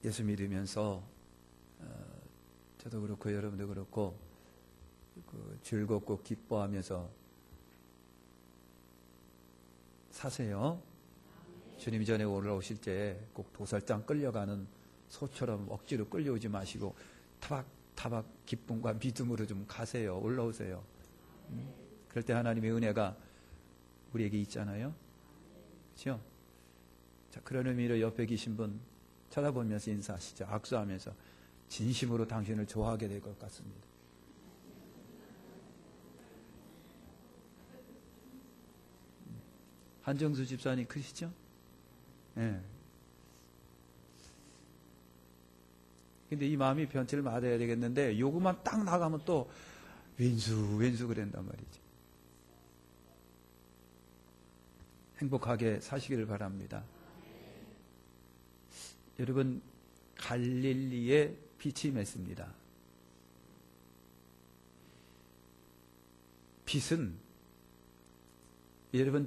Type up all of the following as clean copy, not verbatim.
예수 믿으면서 저도 그렇고 여러분도 그렇고 즐겁고 기뻐하면서 사세요. 주님 전에 올라오실 때 꼭 도살장 끌려가는 소처럼 억지로 끌려오지 마시고 타박타박 기쁨과 믿음으로 좀 가세요. 올라오세요. 그럴 때 하나님의 은혜가 우리에게 있잖아요. 그렇죠? 자, 그런 의미로 옆에 계신 분 쳐다보면서 인사하시죠. 악수하면서 진심으로 당신을 좋아하게 될 것 같습니다. 한정수 집사님 크시죠? 네. 근데 이 마음이 변치를 맞아야 되겠는데 요것만 딱 나가면 또 왼수 그랬단 말이죠. 행복하게 사시기를 바랍니다. 여러분, 갈릴리에 빛이 맺습니다.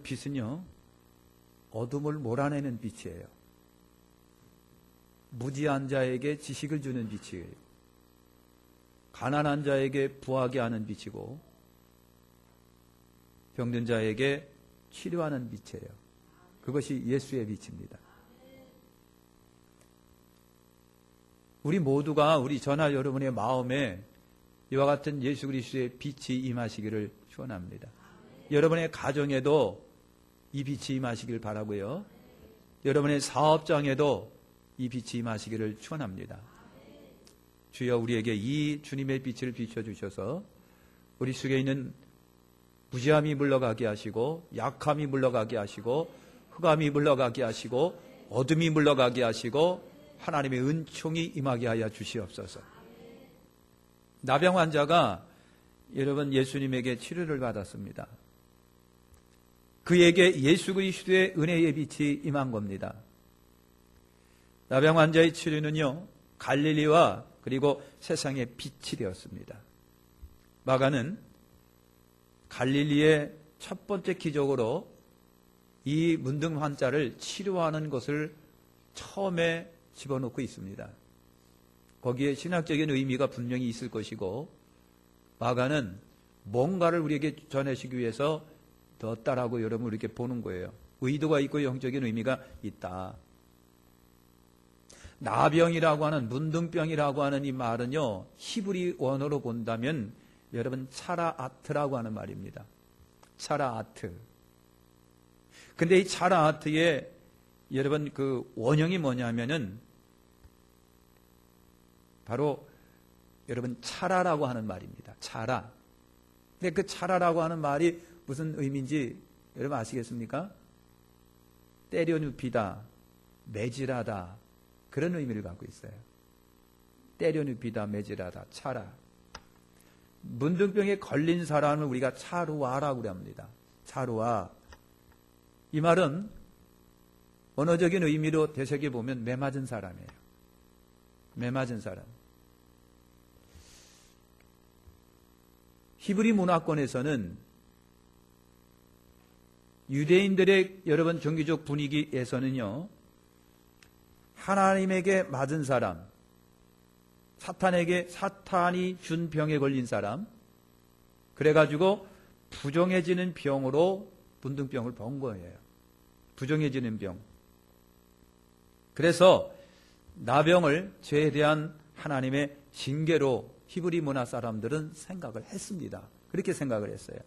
빛은요 어둠을 몰아내는 빛이에요. 무지한 자에게 지식을 주는 빛이에요. 가난한 자에게 부하게 하는 빛이고 병든 자에게 치료하는 빛이에요. 그것이 예수의 빛입니다. 우리 모두가 우리 저나 여러분의 마음에 이와 같은 예수 그리스도의 빛이 임하시기를 축원합니다. 여러분의 가정에도 이 빛이 임하시길 바라고요. 여러분의 사업장에도 이 빛이 임하시기를 축원합니다. 주여 우리에게 이 주님의 빛을 비춰주셔서 우리 속에 있는 무지함이 물러가게 하시고 약함이 물러가게 하시고 흑암이 물러가게 하시고 어둠이 물러가게 하시고 하나님의 은총이 임하게 하여 주시옵소서. 나병 환자가 여러분 예수님에게 치료를 받았습니다. 그에게 예수 그리스도의 은혜의 빛이 임한 겁니다. 나병 환자의 치료는요 갈릴리와 그리고 세상의 빛이 되었습니다. 마가는 갈릴리의 첫 번째 기적으로 이 문둥 환자를 치료하는 것을 처음에 집어넣고 있습니다. 거기에 신학적인 의미가 분명히 있을 것이고 마가는 뭔가를 우리에게 전해주기 위해서 넣었다라고 여러분 이렇게 보는 거예요. 의도가 있고 영적인 의미가 있다. 나병이라고 하는 문둥병이라고 하는 이 말은요 히브리 원어로 본다면 여러분 차라아트라고 하는 말입니다. 차라아트. 근데 이 차라아트의 여러분 그 원형이 뭐냐면은 바로 여러분 차라라고 하는 말입니다. 차라. 근데 그 차라라고 하는 말이 무슨 의미인지 여러분 아시겠습니까? 때려눕히다, 매질하다 그런 의미를 갖고 있어요. 때려눕히다, 매질하다, 차라. 문둥병에 걸린 사람을 우리가 차루아라고 합니다. 차루아. 이 말은 언어적인 의미로 되새겨보면 매맞은 사람이에요. 매맞은 사람. 히브리 문화권에서는 유대인들의 여러분 종교적 분위기에서는요 하나님에게 맞은 사람, 사탄이 준 병에 걸린 사람, 그래가지고 부정해지는 병으로 문둥병을 본 거예요. 부정해지는 병. 그래서 나병을 죄에 대한 하나님의 징계로 히브리 문화 사람들은 생각을 했습니다. 그렇게 생각을 했어요.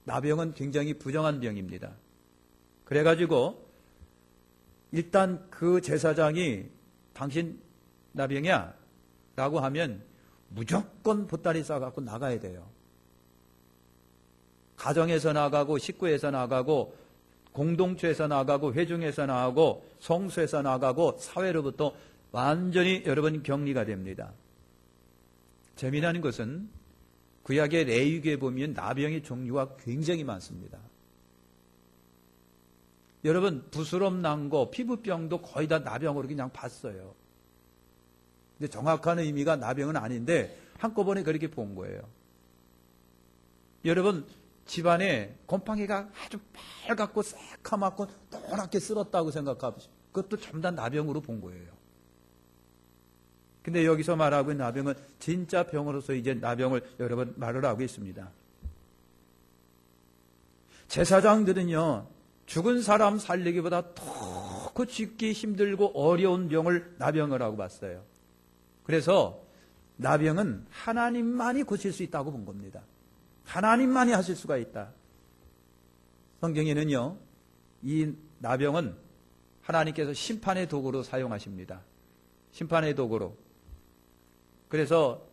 나병은 굉장히 부정한 병입니다. 그래가지고 일단 그 제사장이 당신 나병이야 라고 하면 무조건 보따리 싸갖고 나가야 돼요. 가정에서 나가고 식구에서 나가고 공동체에서 나가고 회중에서 나가고 성수에서 나가고 사회로부터 완전히 여러분 격리가 됩니다. 재미나는 것은 구약의 레위기에 보면 나병의 종류가 굉장히 많습니다. 여러분 부스럼 난 거, 피부병도 거의 다 나병으로 그냥 봤어요. 근데 정확한 의미가 나병은 아닌데 한꺼번에 그렇게 본 거예요. 여러분 집안에 곰팡이가 아주 빨갛고 새카맣고 노랗게 쓸었다고 생각하시죠. 그것도 전부 다 나병으로 본 거예요. 근데 여기서 말하고 있는 나병은 진짜 병으로서 이제 나병을 여러분 말을 하고 있습니다. 제사장들은요, 죽은 사람 살리기보다 더 고치기 힘들고 어려운 병을 나병이라고 봤어요. 그래서 나병은 하나님만이 고칠 수 있다고 본 겁니다. 하나님만이 하실 수가 있다. 성경에는요, 이 나병은 하나님께서 심판의 도구로 사용하십니다. 심판의 도구로. 그래서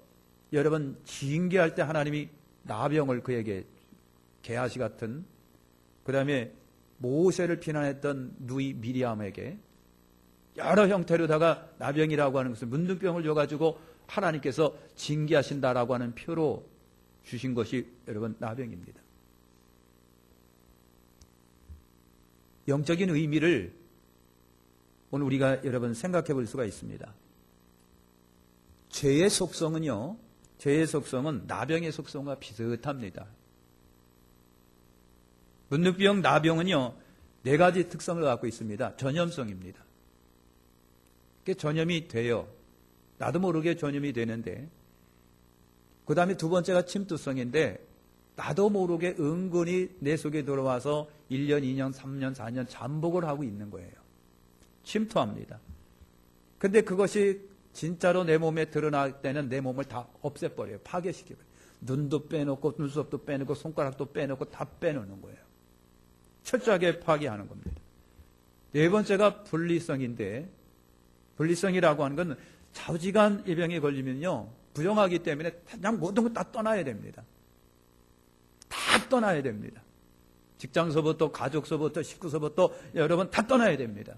여러분 징계할 때 하나님이 나병을 그에게 게하시 같은, 그 다음에 모세를 비난했던 누이 미리암에게 여러 형태로다가 나병이라고 하는 것을 문둥병을 줘가지고 하나님께서 징계하신다라고 하는 표로 주신 것이 여러분 나병입니다. 영적인 의미를 오늘 우리가 여러분 생각해 볼 수가 있습니다. 죄의 속성은요, 죄의 속성은 나병의 속성과 비슷합니다. 문둥병, 나병은요, 4가지 특성을 갖고 있습니다. 전염성입니다. 전염이 돼요. 나도 모르게 전염이 되는데, 그 다음에 2번째가 침투성인데, 나도 모르게 은근히 내 속에 들어와서 1년, 2년, 3년, 4년 잠복을 하고 있는 거예요. 침투합니다. 근데 그것이 진짜로 내 몸에 드러날 때는 내 몸을 다 없애버려요. 파괴시켜버려요. 눈도 빼놓고, 눈썹도 빼놓고, 손가락도 빼놓고 다 빼놓는 거예요. 철저하게 파괴하는 겁니다. 4번째가 분리성인데, 분리성이라고 하는 건 좌우지간 이 병에 걸리면요, 부정하기 때문에 그냥 모든 거 다 떠나야 됩니다. 다 떠나야 됩니다. 직장서부터, 가족서부터, 식구서부터 여러분 다 떠나야 됩니다.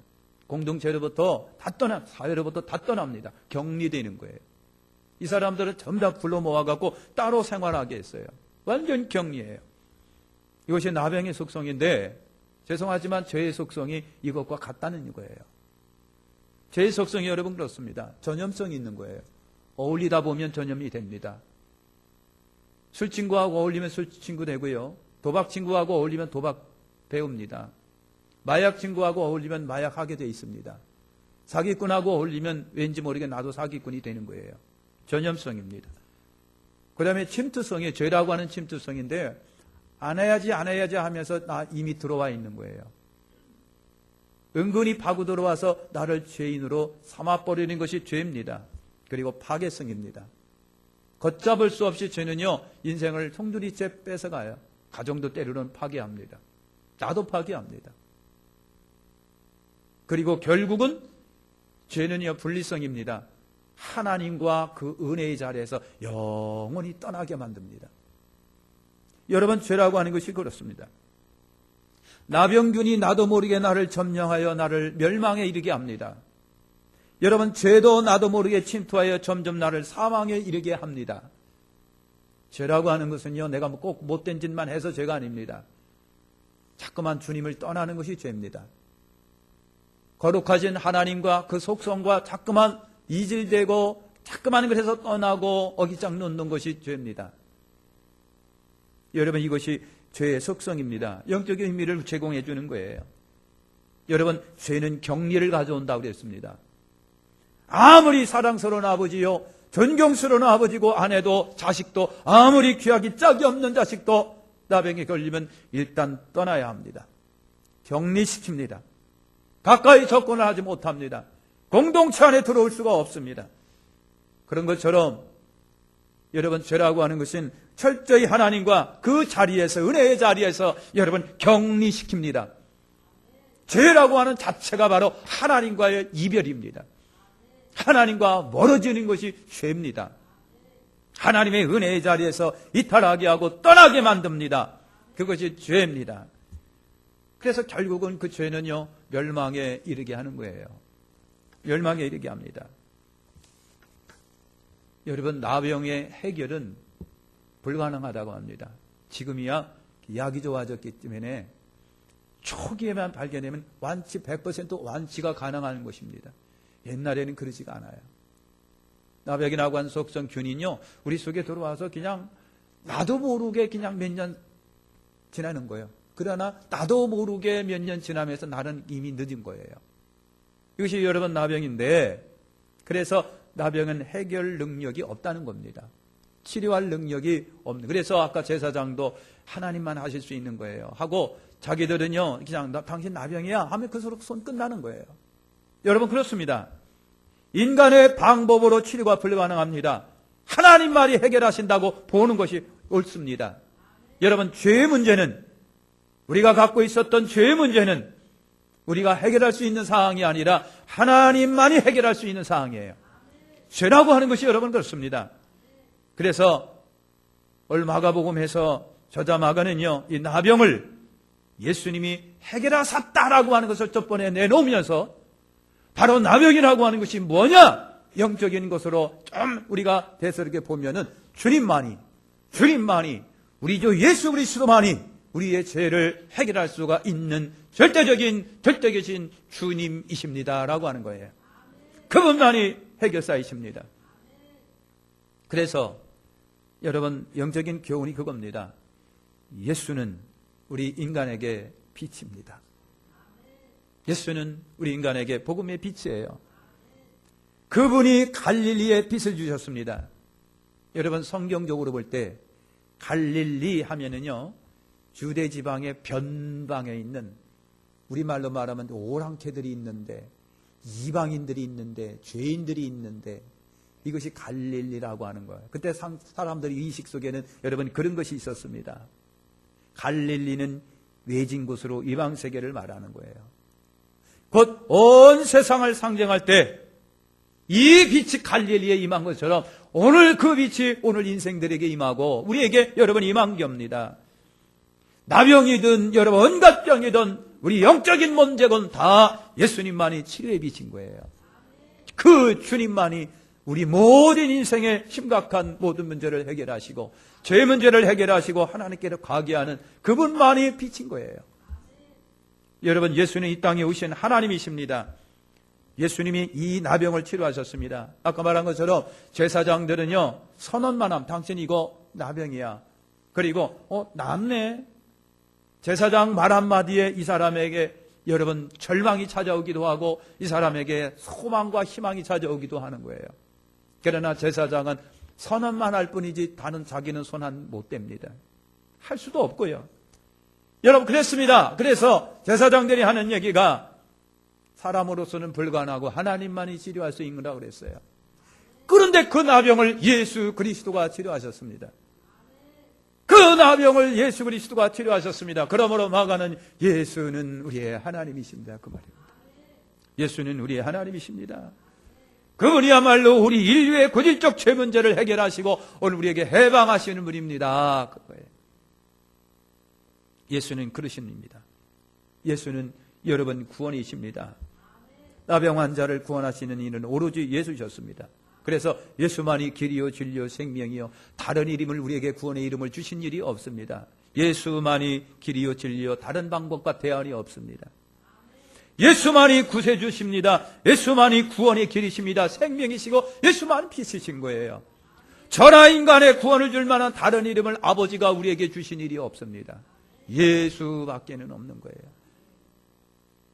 공동체로부터 다 떠나, 사회로부터 다 떠납니다. 격리되는 거예요. 이 사람들은 전부 다 불러 모아갖고 따로 생활하게 했어요. 완전 격리예요. 이것이 나병의 속성인데, 죄송하지만 죄의 속성이 이것과 같다는 거예요. 죄의 속성이 여러분 그렇습니다. 전염성이 있는 거예요. 어울리다 보면 전염이 됩니다. 술 친구하고 어울리면 술 친구 되고요. 도박 친구하고 어울리면 도박 배웁니다. 마약 친구하고 어울리면 마약하게 돼 있습니다. 사기꾼하고 어울리면 왠지 모르게 나도 사기꾼이 되는 거예요. 전염성입니다. 그 다음에 침투성이 죄라고 하는 침투성인데, 안 해야지 하면서 나 이미 들어와 있는 거예요. 은근히 파고 들어와서 나를 죄인으로 삼아버리는 것이 죄입니다. 그리고 파괴성입니다. 걷잡을 수 없이 죄는요, 인생을 송두리째 뺏어가요. 가정도 때로는 파괴합니다. 나도 파괴합니다. 그리고 결국은 죄는요, 분리성입니다. 하나님과 그 은혜의 자리에서 영원히 떠나게 만듭니다. 여러분, 죄라고 하는 것이 그렇습니다. 나병균이 나도 모르게 나를 점령하여 나를 멸망에 이르게 합니다. 여러분, 죄도 나도 모르게 침투하여 점점 나를 사망에 이르게 합니다. 죄라고 하는 것은요, 내가 꼭 못된 짓만 해서 죄가 아닙니다. 자꾸만 주님을 떠나는 것이 죄입니다. 거룩하신 하나님과 그 속성과 자꾸만 이질되고 자꾸만 그래서 떠나고 어깃장 놓는 것이 죄입니다. 여러분, 이것이 죄의 속성입니다. 영적인 의미를 제공해 주는 거예요. 여러분, 죄는 격리를 가져온다고 그랬습니다. 아무리 사랑스러운 아버지요, 존경스러운 아버지고 아내도 자식도, 아무리 귀하기 짝이 없는 자식도 나병에 걸리면 일단 떠나야 합니다. 격리시킵니다. 가까이 접근을 하지 못합니다. 공동체 안에 들어올 수가 없습니다. 그런 것처럼 여러분, 죄라고 하는 것은 철저히 하나님과 그 자리에서, 은혜의 자리에서 여러분 격리시킵니다. 죄라고 하는 자체가 바로 하나님과의 이별입니다. 하나님과 멀어지는 것이 죄입니다. 하나님의 은혜의 자리에서 이탈하게 하고 떠나게 만듭니다. 그것이 죄입니다. 그래서 결국은 그 죄는요, 멸망에 이르게 하는 거예요. 멸망에 이르게 합니다. 여러분, 나병의 해결은 불가능하다고 합니다. 지금이야 약이 좋아졌기 때문에 초기에만 발견되면 완치 100% 완치가 가능한 것입니다. 옛날에는 그러지가 않아요. 나병이라고 하는 속성균이요, 우리 속에 들어와서 그냥 나도 모르게 그냥 몇 년 지나는 거예요. 그러나 나도 모르게 몇 년 지나면서 나는 이미 늦은 거예요. 이것이 여러분 나병인데, 그래서 나병은 해결 능력이 없다는 겁니다. 치료할 능력이 없는. 그래서 아까 제사장도 하나님만 하실 수 있는 거예요. 하고 자기들은요, 그냥 당신 나병이야 하면 그 서로 손 끝나는 거예요. 여러분 그렇습니다. 인간의 방법으로 치료가 불가능합니다. 하나님만이 해결하신다고 보는 것이 옳습니다. 여러분 죄의 문제는, 우리가 갖고 있었던 죄의 문제는 우리가 해결할 수 있는 사항이 아니라 하나님만이 해결할 수 있는 사항이에요. 죄라고 하는 것이 여러분 그렇습니다. 그래서 오늘 마가복음에서 저자 마가는요, 이 나병을 예수님이 해결하셨다라고 하는 것을 첫 번에 내놓으면서 바로 나병이라고 하는 것이 뭐냐? 영적인 것으로 좀 우리가 대설하게 보면은 주님만이 우리 주 예수 그리스도만이 우리의 죄를 해결할 수가 있는 절대적인 주님이십니다라고 하는 거예요. 그분만이 해결사이십니다. 그래서 여러분 영적인 교훈이 그겁니다. 예수는 우리 인간에게 빛입니다. 예수는 우리 인간에게 복음의 빛이에요. 그분이 갈릴리에 빛을 주셨습니다. 여러분 성경적으로 볼 때 갈릴리 하면은요, 주대 지방의 변방에 있는, 우리말로 말하면 오랑캐들이 있는데, 이방인들이 있는데, 죄인들이 있는데, 이것이 갈릴리라고 하는 거예요. 그때 사람들의 의식 속에는 여러분 그런 것이 있었습니다. 갈릴리는 외진 곳으로 이방 세계를 말하는 거예요. 곧 온 세상을 상징할 때 이 빛이 갈릴리에 임한 것처럼 오늘 그 빛이 오늘 인생들에게 임하고 우리에게 여러분 임한 겁니다. 나병이든 여러분 온갖 병이든 우리 영적인 문제건 다 예수님만이 치료의 빛인 거예요. 그 주님만이 우리 모든 인생의 심각한 모든 문제를 해결하시고 죄 문제를 해결하시고 하나님께로 가게 하는 그분만이 빛인 거예요. 여러분 예수는 이 땅에 오신 하나님이십니다. 예수님이 이 나병을 치료하셨습니다. 아까 말한 것처럼 제사장들은요, 선언만 하면 당신 이거 나병이야. 그리고 낫네. 제사장 말 한마디에 이 사람에게 여러분 절망이 찾아오기도 하고 이 사람에게 소망과 희망이 찾아오기도 하는 거예요. 그러나 제사장은 선언만 할 뿐이지 다른 자기는 손 못 댑니다. 할 수도 없고요. 여러분 그랬습니다. 그래서 제사장들이 하는 얘기가 사람으로서는 불가능하고 하나님만이 치료할 수 있느라고 그랬어요. 그런데 그 나병을 예수 그리스도가 치료하셨습니다. 그 나병을 예수 그리스도가 치료하셨습니다. 그러므로 마가는 예수는 우리의 하나님이십니다. 그 말입니다. 예수는 우리의 하나님이십니다. 그분이야말로 우리 인류의 고질적 죄 문제를 해결하시고 오늘 우리에게 해방하시는 분입니다. 그거예요. 예수는 그러신 분입니다. 예수는 여러분 구원이십니다. 나병 환자를 구원하시는 이는 오로지 예수셨습니다. 그래서 예수만이 길이요 진리요 생명이요 다른 이름을 우리에게 구원의 이름을 주신 일이 없습니다. 예수만이 길이요 진리요 다른 방법과 대안이 없습니다. 예수만이 구세주십니다. 예수만이 구원의 길이십니다. 생명이시고 예수만이 빛이신 거예요. 천하 인간의 구원을 줄 만한 다른 이름을 아버지가 우리에게 주신 일이 없습니다. 예수밖에는 없는 거예요.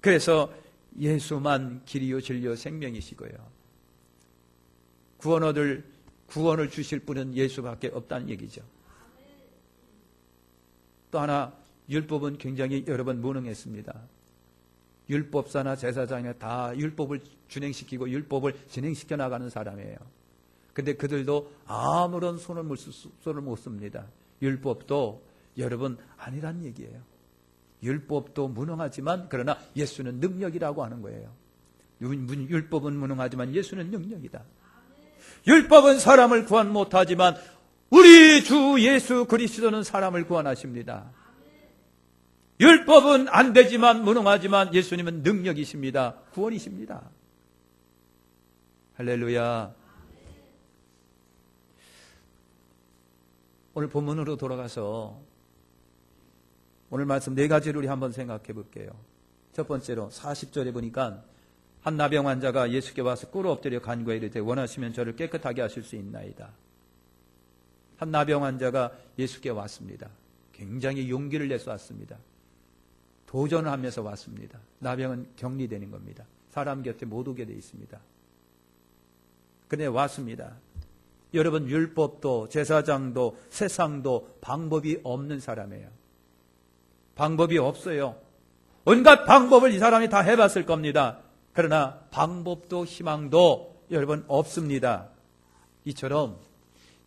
그래서 예수만 길이요 진리요 생명이시고요. 구원을 주실 분은 예수밖에 없다는 얘기죠. 또 하나 율법은 굉장히 여러분 무능했습니다. 율법사나 제사장이나 다 율법을 준행시키고 율법을 진행시켜 나가는 사람이에요. 근데 그들도 아무런 손을 못 씁니다. 율법도 여러분 아니란 얘기예요. 율법도 무능하지만 그러나 예수는 능력이라고 하는 거예요. 율법은 무능하지만 예수는 능력이다. 율법은 사람을 구원 못하지만 우리 주 예수 그리스도는 사람을 구원하십니다. 율법은 안 되지만 무능하지만 예수님은 능력이십니다. 구원이십니다. 할렐루야. 오늘 본문으로 돌아가서 오늘 말씀 4가지를 우리 한번 생각해 볼게요. 첫 번째로 40절에 보니까 한 나병 환자가 예수께 와서 꿇어 엎드려 간구해 이르되 원하시면 저를 깨끗하게 하실 수 있나이다. 한 나병 환자가 예수께 왔습니다. 굉장히 용기를 내서 왔습니다. 도전을 하면서 왔습니다. 나병은 격리되는 겁니다. 사람 곁에 못 오게 되어 있습니다. 그래 왔습니다. 여러분, 율법도 제사장도 세상도 방법이 없는 사람이에요. 방법이 없어요. 온갖 방법을 이 사람이 다 해봤을 겁니다. 그러나 방법도 희망도 여러분 없습니다. 이처럼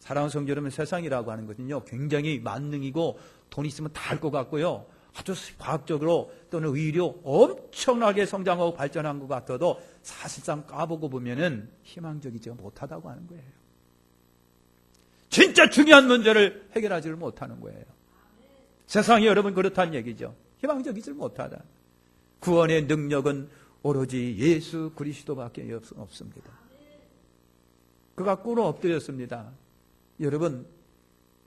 사랑하는 성도 여러분, 세상이라고 하는 것은요 굉장히 만능이고 돈 있으면 다 할 것 같고요, 아주 과학적으로 또는 의료 엄청나게 성장하고 발전한 것 같아도 사실상 까보고 보면은 희망적이지 못하다고 하는 거예요. 진짜 중요한 문제를 해결하지를 못하는 거예요. 세상이 여러분 그렇다는 얘기죠. 희망적이지 못하다. 구원의 능력은 오로지 예수 그리스도밖에 없습니다. 그가 꿇어 엎드렸습니다. 여러분,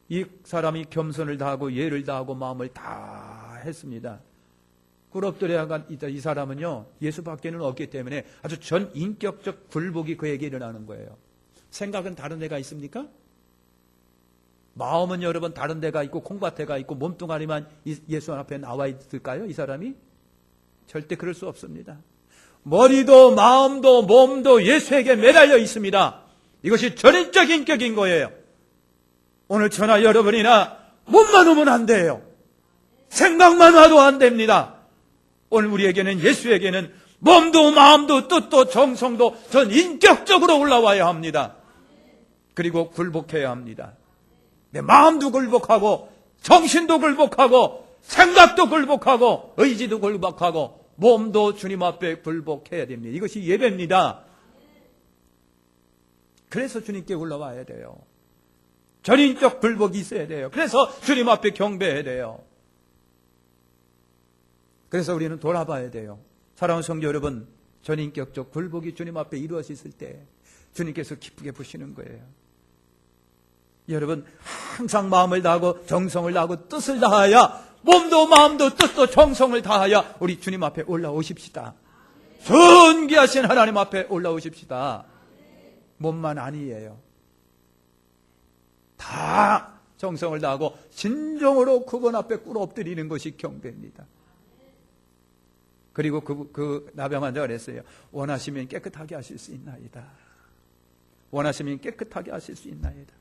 이 사람이 겸손을 다하고 예를 다하고 마음을 다 했습니다. 꿇어 엎드려야 한 이 사람은요 예수밖에는 없기 때문에 아주 전인격적 굴복이 그에게 일어나는 거예요. 생각은 다른 데가 있습니까? 마음은 여러분 다른 데가 있고 콩밭에가 있고 몸뚱아리만 예수 앞에 나와 있을까요? 이 사람이? 절대 그럴 수 없습니다. 머리도 마음도 몸도 예수에게 매달려 있습니다. 이것이 전인적 인격인 거예요. 오늘 저나 여러분이나 몸만 오면 안 돼요. 생각만 와도 안 됩니다. 오늘 우리에게는, 예수에게는 몸도 마음도 뜻도 정성도 전인격적으로 올라와야 합니다. 그리고 굴복해야 합니다. 내 마음도 굴복하고 정신도 굴복하고 생각도 굴복하고 의지도 굴복하고 몸도 주님 앞에 굴복해야 됩니다. 이것이 예배입니다. 그래서 주님께 올라와야 돼요. 전인적 굴복이 있어야 돼요. 그래서 주님 앞에 경배해야 돼요. 그래서 우리는 돌아봐야 돼요. 사랑하는 성도 여러분, 전인격적 굴복이 주님 앞에 이루어졌을 때 주님께서 기쁘게 보시는 거예요. 여러분, 항상 마음을 다하고 정성을 다하고 뜻을 다하여 몸도 마음도 뜻도 정성을 다하여 우리 주님 앞에 올라오십시다. 존귀하신 하나님 앞에 올라오십시다. 몸만 아니에요. 다 정성을 다하고 진정으로 그분 앞에 꿇어 엎드리는 것이 경배입니다. 그리고 그 나병 환자가 그랬어요. 원하시면 깨끗하게 하실 수 있나이다. 원하시면 깨끗하게 하실 수 있나이다.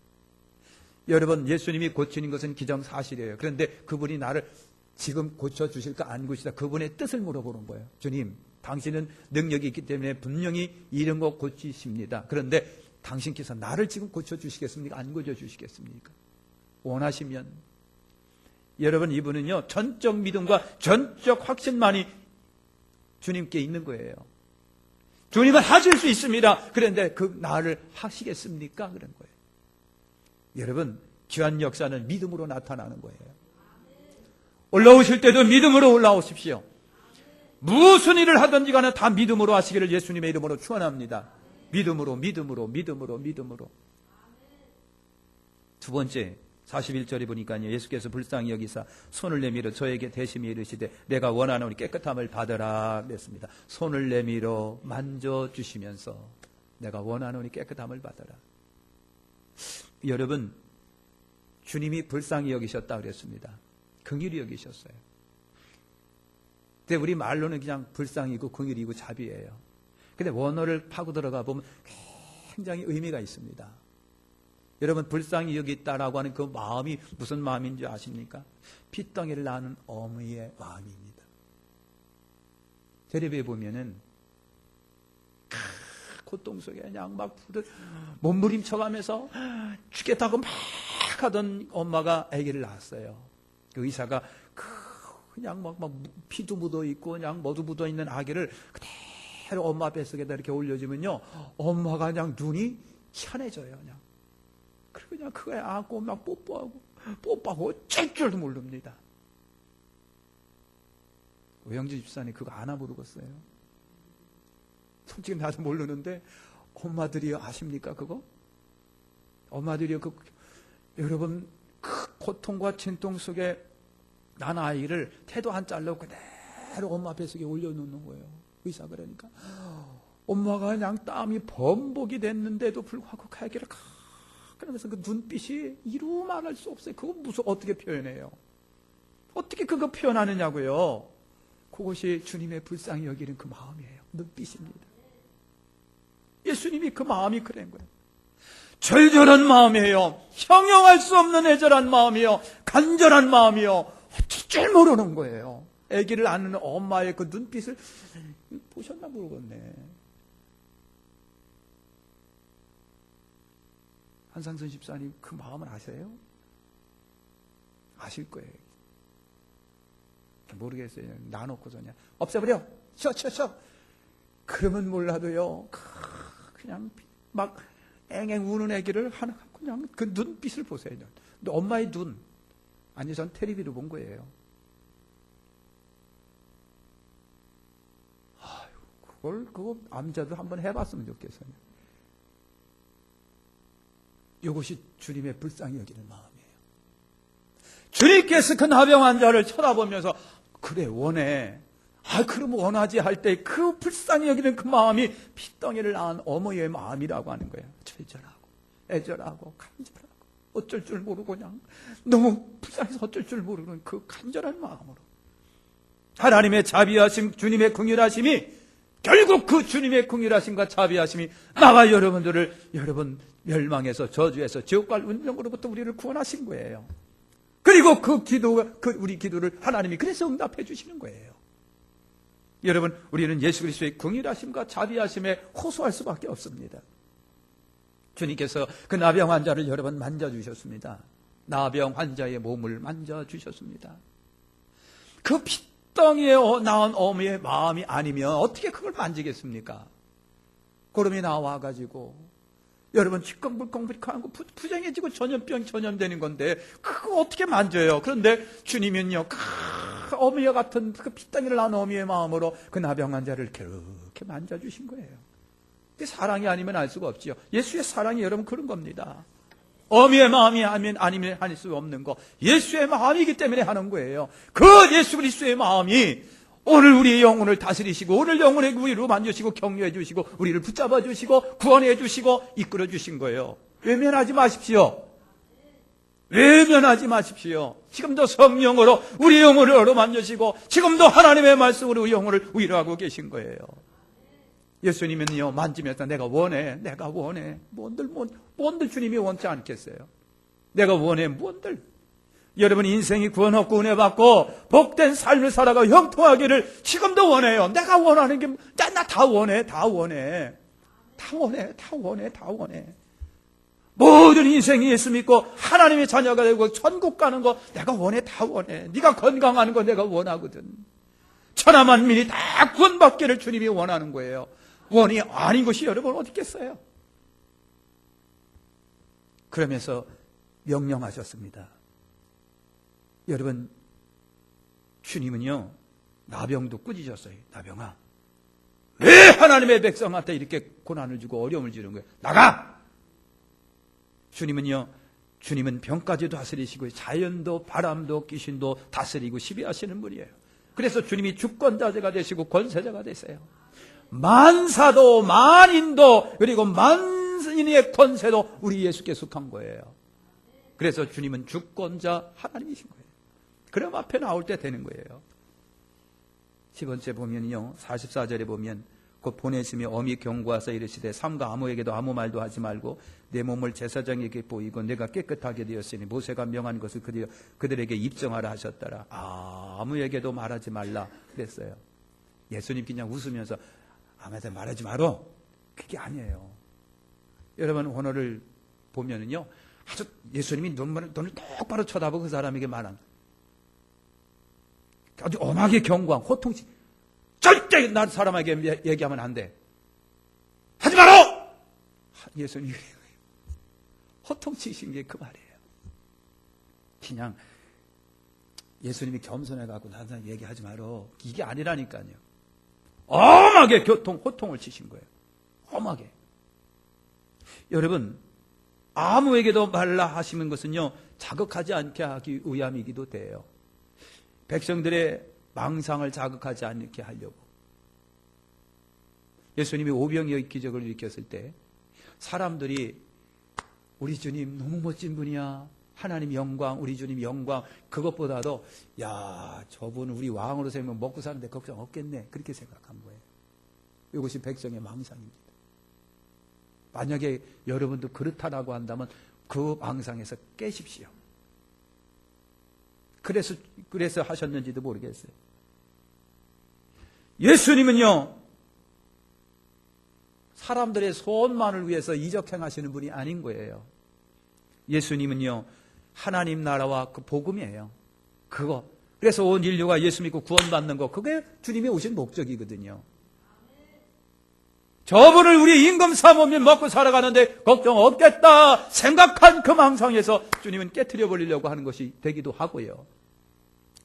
여러분, 예수님이 고치는 것은 기정사실이에요. 그런데 그분이 나를 지금 고쳐주실까 안 고치다, 그분의 뜻을 물어보는 거예요. 주님, 당신은 능력이 있기 때문에 분명히 이런 거 고치십니다. 그런데 당신께서 나를 지금 고쳐주시겠습니까? 안 고쳐주시겠습니까? 원하시면. 여러분, 이분은요 전적 믿음과 전적 확신만이 주님께 있는 거예요. 주님은 하실 수 있습니다. 그런데 그 나를 하시겠습니까? 그런 거예요. 여러분, 귀한 역사는 믿음으로 나타나는 거예요. 올라오실 때도 믿음으로 올라오십시오. 무슨 일을 하든지 간에 다 믿음으로 하시기를 예수님의 이름으로 축원합니다. 믿음으로, 믿음으로, 믿음으로, 믿음으로. 두 번째, 41절에 보니까요, 예수께서 불쌍히 여기사 손을 내밀어 저에게 대심히 이르시되 내가 원하노니 깨끗함을 받으라 그랬습니다. 손을 내밀어 만져주시면서 내가 원하노니 깨끗함을 받으라. 여러분, 주님이 불쌍히 여기셨다 그랬습니다. 긍휼히 여기셨어요. 근데 우리 말로는 그냥 불쌍이고 긍휼이고 자비예요. 근데 원어를 파고 들어가 보면 굉장히 의미가 있습니다. 여러분, 불쌍히 여기있다라고 하는 그 마음이 무슨 마음인지 아십니까? 핏덩이를 낳는 어머니의 마음입니다. 텔레비에 보면은 고통 속에 그냥 막 몸부림쳐가면서 죽겠다고 막 하던 엄마가 아기를 낳았어요. 그 의사가 그냥 막 피도 묻어 있고 그냥 뭐도 묻어 있는 아기를 그대로 엄마 뱃속에다 이렇게 올려주면요, 엄마가 그냥 눈이 환해져요. 그냥 그거에 안고 막 뽀뽀하고 어쩔 줄도 모릅니다. 오영주 집사님 그거 안 모르겠어요. 솔직히 나도 모르는데 엄마들이 아십니까 그거? 엄마들이 여러분 그 고통과 진통 속에 난 아이를 태도 안 잘라고 그대로 엄마 뱃속에 올려놓는 거예요. 의사 그러니까 엄마가 그냥 땀이 범벅이 됐는데도 불구하고 그 아기를 그러면서 그 눈빛이 이루 말할 수 없어요. 그거 무슨 어떻게 표현해요? 어떻게 그거 표현하느냐고요? 그것이 주님의 불쌍히 여기는 그 마음이에요. 눈빛입니다. 예수님이 그 마음이 그런 거예요. 절절한 마음이에요. 형용할 수 없는 애절한 마음이에요. 간절한 마음이요. 어쩔 줄 모르는 거예요. 아기를 안는 엄마의 그 눈빛을 보셨나 모르겠네. 한상선 집사님 그 마음을 아세요? 아실 거예요. 모르겠어요. 놔놓고서 그냥 없애버려. 쉬어. 그러면 몰라도요. 그냥 막 앵앵 우는 아기를 하나 그냥 그 눈빛을 보세요. 엄마의 눈. 아니 전 텔레비로 본 거예요. 그거 남자도 한번 해봤으면 좋겠어요. 이것이 주님의 불쌍히 여기는 마음이에요. 주님께서 그 나병 환자를 쳐다보면서 그래 원해. 그럼 원하지 할 때 그 불쌍히 여기는 그 마음이 핏덩이를 낳은 어머니의 마음이라고 하는 거예요. 절절하고 애절하고 간절하고 어쩔 줄 모르고 그냥 너무 불쌍해서 어쩔 줄 모르는 그 간절한 마음으로 하나님의 자비하심, 주님의 긍휼하심이 결국 그 주님의 긍휼하심과 자비하심이 나와 여러분들을 여러분 멸망에서 저주에서 지옥 갈 운명으로부터 우리를 구원하신 거예요. 그리고 그 우리 기도를 하나님이 그래서 응답해 주시는 거예요. 여러분, 우리는 예수 그리스도의 긍휼하심과 자비하심에 호소할 수밖에 없습니다. 주님께서 그 나병 환자를 여러 번 만져주셨습니다. 나병 환자의 몸을 만져주셨습니다. 그 핏덩이에 낳은 어머니의 마음이 아니면 어떻게 그걸 만지겠습니까? 고름이 나와가지고 여러분 치컹불컹불컹하고 부정해지고 전염되는 건데 그거 어떻게 만져요? 그런데 주님은요 어미와 같은 그 핏덩이를 낳은 어미의 마음으로 그 나병 환자를 그렇게 만져주신 거예요. 사랑이 아니면 알 수가 없지요. 예수의 사랑이 여러분 그런 겁니다. 어미의 마음이 아니면 할 수 없는 거 예수의 마음이기 때문에 하는 거예요. 그 예수 그리스도의 마음이 오늘 우리의 영혼을 다스리시고 오늘 영혼의 우리로 만지시고 격려해 주시고 우리를 붙잡아 주시고 구원해 주시고 이끌어 주신 거예요. 외면하지 마십시오. 외면하지 마십시오. 지금도 성령으로 우리 영혼을 어루만지시고 지금도 하나님의 말씀으로 우리 영혼을 위로하고 계신 거예요. 예수님은요 만지면서 내가 원해. 뭔들 주님이 원치 않겠어요? 내가 원해 뭔들. 여러분 인생이 구원 얻고 은혜 받고 복된 삶을 살아가 형통하기를 지금도 원해요. 내가 원하는 게 나 다 원해. 모든 인생이 예수 믿고 하나님의 자녀가 되고 천국 가는 거 내가 원해. 다 원해. 네가 건강하는 거 내가 원하거든. 천하 만민이 다 구원받기를 주님이 원하는 거예요. 원이 아닌 것이 여러분 어디 있겠어요? 그러면서 명령하셨습니다. 여러분 주님은요 나병도 꾸짖었어요. 나병아 왜 하나님의 백성한테 이렇게 고난을 주고 어려움을 주는 거예요? 나가! 주님은 병까지 다스리시고 자연도 바람도 귀신도 다스리고 지배하시는 분이에요. 그래서 주님이 주권자가 되시고 권세자가 되세요. 만사도 만인도 그리고 만인의 권세도 우리 예수께 속한 거예요. 그래서 주님은 주권자 하나님이신 거예요. 그럼 앞에 나올 때 되는 거예요. 10번째 보면요 44절에 보면 곧 보내심이 어미 경고하사 이르시되 삼가 아무에게도 아무 말도 하지 말고 내 몸을 제사장에게 보이고 내가 깨끗하게 되었으니 모세가 명한 것을 그들에게 입증하라 하셨더라. 아무에게도 말하지 말라 그랬어요. 예수님 그냥 웃으면서 아무한테 말하지 마라 그게 아니에요. 여러분 오늘을 보면은요 아주 예수님이 눈을 똑바로 쳐다보고 그 사람에게 말한 아주 엄하게 경고한 호통치 절대 나 사람에게 얘기하면 안 돼. 하지 마라! 예수님이 호통치신 게 그 말이에요. 그냥 예수님이 겸손해갖고 나한테 얘기하지 마라. 이게 아니라니까요. 엄하게 호통을 치신 거예요. 엄하게. 여러분 아무에게도 말라 하시는 것은요 자극하지 않게 하기 위함이기도 돼요. 백성들의 망상을 자극하지 않게 하려고. 예수님이 오병이어 기적을 일으켰을 때 사람들이 우리 주님 너무 멋진 분이야. 하나님 영광, 우리 주님 영광. 그것보다도 야 저분 우리 왕으로 세우면 먹고 사는데 걱정 없겠네. 그렇게 생각한 거예요. 이것이 백성의 망상입니다. 만약에 여러분도 그렇다라고 한다면 그 망상에서 깨십시오. 그래서 하셨는지도 모르겠어요. 예수님은요, 사람들의 소원만을 위해서 이적행하시는 분이 아닌 거예요. 예수님은요, 하나님 나라와 그 복음이에요. 그래서 온 인류가 예수 믿고 구원받는 거, 그게 주님이 오신 목적이거든요. 저분을 우리 임금 삼으면 먹고 살아가는데 걱정 없겠다 생각한 그 망상에서 주님은 깨트려 버리려고 하는 것이 되기도 하고요.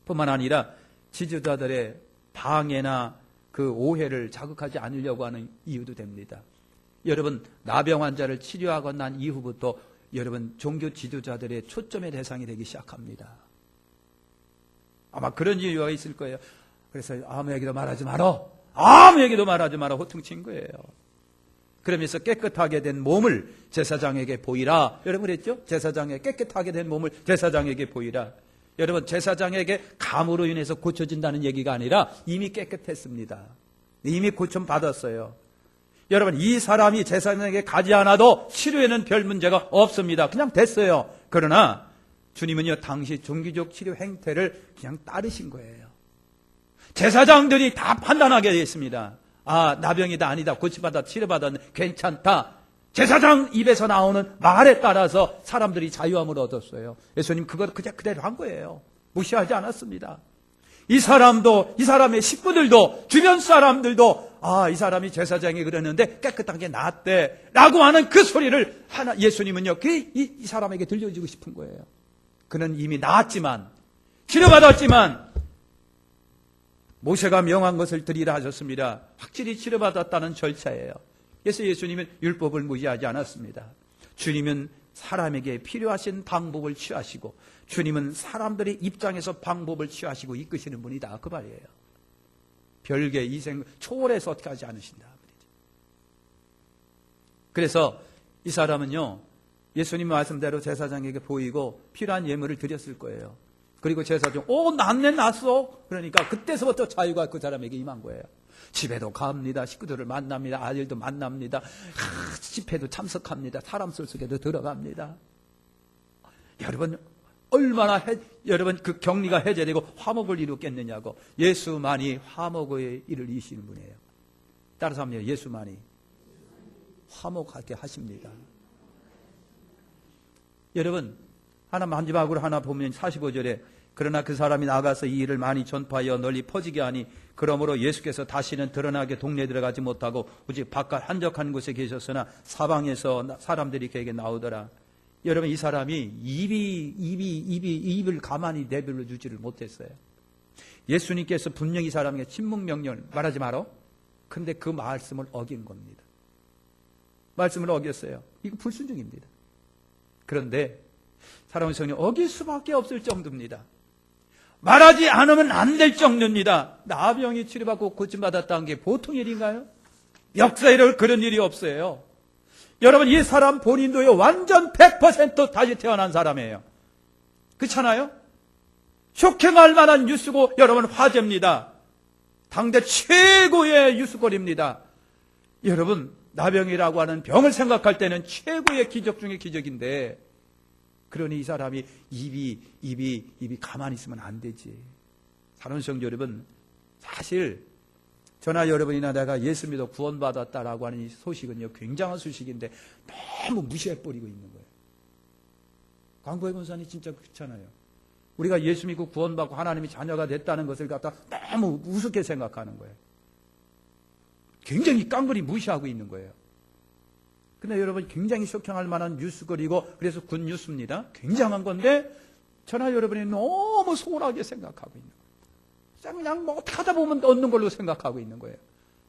뿐만 아니라 지도자들의 방해나 그 오해를 자극하지 않으려고 하는 이유도 됩니다. 여러분, 나병 환자를 치료하고 난 이후부터 여러분 종교 지도자들의 초점의 대상이 되기 시작합니다. 아마 그런 이유가 있을 거예요. 그래서 아무 얘기도 말하지 마라. 아무 얘기도 말하지 마라 호통친 거예요. 그러면서 깨끗하게 된 몸을 제사장에게 보이라. 여러분 그랬죠? 제사장에 깨끗하게 된 몸을 제사장에게 보이라. 여러분, 제사장에게 감으로 인해서 고쳐진다는 얘기가 아니라 이미 깨끗했습니다. 이미 고침 받았어요. 여러분, 이 사람이 제사장에게 가지 않아도 치료에는 별 문제가 없습니다. 그냥 됐어요. 그러나 주님은요, 당시 종교적 치료 행태를 그냥 따르신 거예요. 제사장들이 다 판단하게 되어 있습니다. 아, 나병이다, 아니다, 고침받아, 치료받았네, 괜찮다. 제사장 입에서 나오는 말에 따라서 사람들이 자유함을 얻었어요. 예수님 그것 그대로 한 거예요. 무시하지 않았습니다. 이 사람도, 이 사람의 식구들도, 주변 사람들도 이 사람이 제사장이 그러는데 깨끗하게 나았대 라고 하는 그 소리를 예수님은요, 이 사람에게 들려주고 싶은 거예요. 그는 이미 나았지만, 치료받았지만 모세가 명한 것을 드리라 하셨습니다. 확실히 치료받았다는 절차예요. 그래서 예수님은 율법을 무시하지 않았습니다. 주님은 사람에게 필요하신 방법을 취하시고 주님은 사람들의 입장에서 방법을 취하시고 이끄시는 분이다. 그 말이에요. 별개 이생 초월해서 어떻게 하지 않으신다. 그래서 이 사람은요, 예수님 말씀대로 제사장에게 보이고 필요한 예물을 드렸을 거예요. 그리고 제사장, 낫네, 났어. 그러니까 그때서부터 자유가 그 사람에게 임한 거예요. 집에도 갑니다. 식구들을 만납니다. 아들도 만납니다. 집회도 참석합니다. 사람 속에도 들어갑니다. 여러분, 얼마나 여러분 그 격리가 해제되고 화목을 이루겠느냐고. 예수만이 화목의 일을 이루시는 분이에요. 따라서 합니다. 예수만이 화목하게 하십니다. 여러분, 하나 마지막으로 하나 보면 45절에 그러나 그 사람이 나가서 이 일을 많이 전파하여 널리 퍼지게 하니 그러므로 예수께서 다시는 드러나게 동네에 들어가지 못하고 오직 바깥 한적한 곳에 계셨으나 사방에서 사람들이 그에게 나오더라. 여러분, 이 사람이 입을 가만히 내버려 주지를 못했어요. 예수님께서 분명히 이 사람에게 침묵 명령을 말하지 마라. 근데 그 말씀을 어긴 겁니다. 말씀을 어겼어요. 이거 불순종입니다. 그런데 사랑하는 성령, 어길 수밖에 없을 정도입니다. 말하지 않으면 안 될 정도입니다. 나병이 치료받고 고침받았다는 게 보통 일인가요? 역사에 그런 일이 없어요. 여러분, 이 사람 본인도요, 완전 100% 다시 태어난 사람이에요. 그렇잖아요? 쇼킹할 만한 뉴스고 여러분 화제입니다. 당대 최고의 뉴스거리입니다. 여러분, 나병이라고 하는 병을 생각할 때는 최고의 기적 중의 기적인데, 그러니 이 사람이 입이 가만히 있으면 안 되지. 사랑하는 성도 여러분, 사실 저나 여러분이나 내가 예수 믿어 구원받았다라고 하는 이 소식은요, 굉장한 소식인데 너무 무시해버리고 있는 거예요. 강보혜 권사님 진짜 그렇잖아요. 우리가 예수 믿고 구원받고 하나님이 자녀가 됐다는 것을 갖다 너무 우습게 생각하는 거예요. 굉장히 깡그리 무시하고 있는 거예요. 근데 여러분, 굉장히 쇼킹할 만한 뉴스거리고, 그래서 굿뉴스입니다. 굉장한 건데 저나 여러분이 너무 소홀하게 생각하고 있는 거예요. 그냥 뭐 어떻게 하다 보면 얻는 걸로 생각하고 있는 거예요.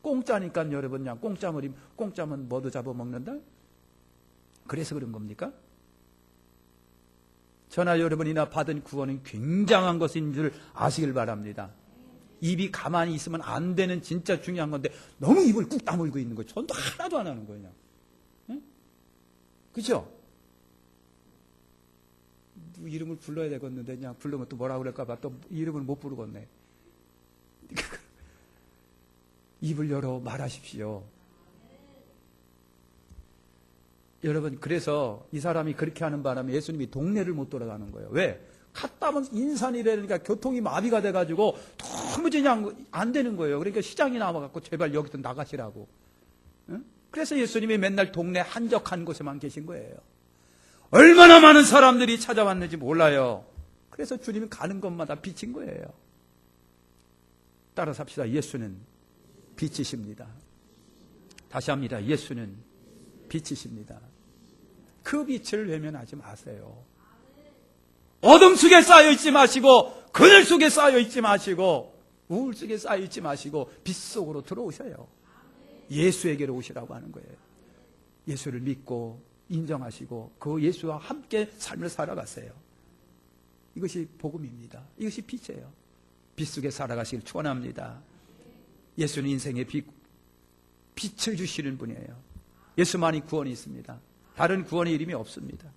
공짜니까 여러분, 그냥 공짜면 뭐도 잡아먹는다? 그래서 그런 겁니까? 저나 여러분이나 받은 구원은 굉장한 것인 줄 아시길 바랍니다. 입이 가만히 있으면 안 되는 진짜 중요한 건데 너무 입을 꾹 다물고 있는 거예요. 전도 하나도 안 하는 거예요. 응? 그죠? 이름을 불러야 되겠는데 그냥 부르면 또 뭐라 그럴까 봐 또 이름을 못 부르겠네. 입을 열어 말하십시오. 여러분, 그래서 이 사람이 그렇게 하는 바람에 예수님이 동네를 못 돌아가는 거예요. 왜? 갔다 오면 인산이라니까 교통이 마비가 돼가지고 도무지 그냥 안 되는 거예요. 그러니까 시장이 나와갖고 제발 여기서 나가시라고. 응? 그래서 예수님이 맨날 동네 한적한 곳에만 계신 거예요. 얼마나 많은 사람들이 찾아왔는지 몰라요. 그래서 주님이 가는 곳마다 비친 거예요. 따라서 합시다. 예수는 빛이십니다. 다시 합니다. 예수는 빛이십니다. 그 빛을 외면하지 마세요. 어둠 속에 쌓여 있지 마시고, 그늘 속에 쌓여 있지 마시고, 우울 속에 쌓여 있지 마시고, 빛 속으로 들어오셔요. 예수에게로 오시라고 하는 거예요. 예수를 믿고 인정하시고 그 예수와 함께 삶을 살아가세요. 이것이 복음입니다. 이것이 빛이에요. 빛 속에 살아가시길 축원합니다. 예수는 인생의 빛을 주시는 분이에요. 예수만이 구원이 있습니다. 다른 구원의 이름이 없습니다.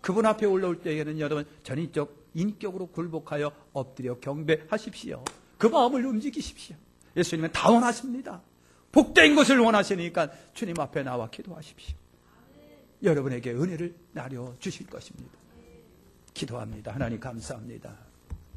그분 앞에 올라올 때에는 여러분 전인적 인격으로 굴복하여 엎드려 경배하십시오. 그 마음을 움직이십시오. 예수님은 다 원하십니다. 복된 것을 원하시니까 주님 앞에 나와 기도하십시오. 여러분에게 은혜를 나려 주실 것입니다. 기도합니다. 하나님 감사합니다.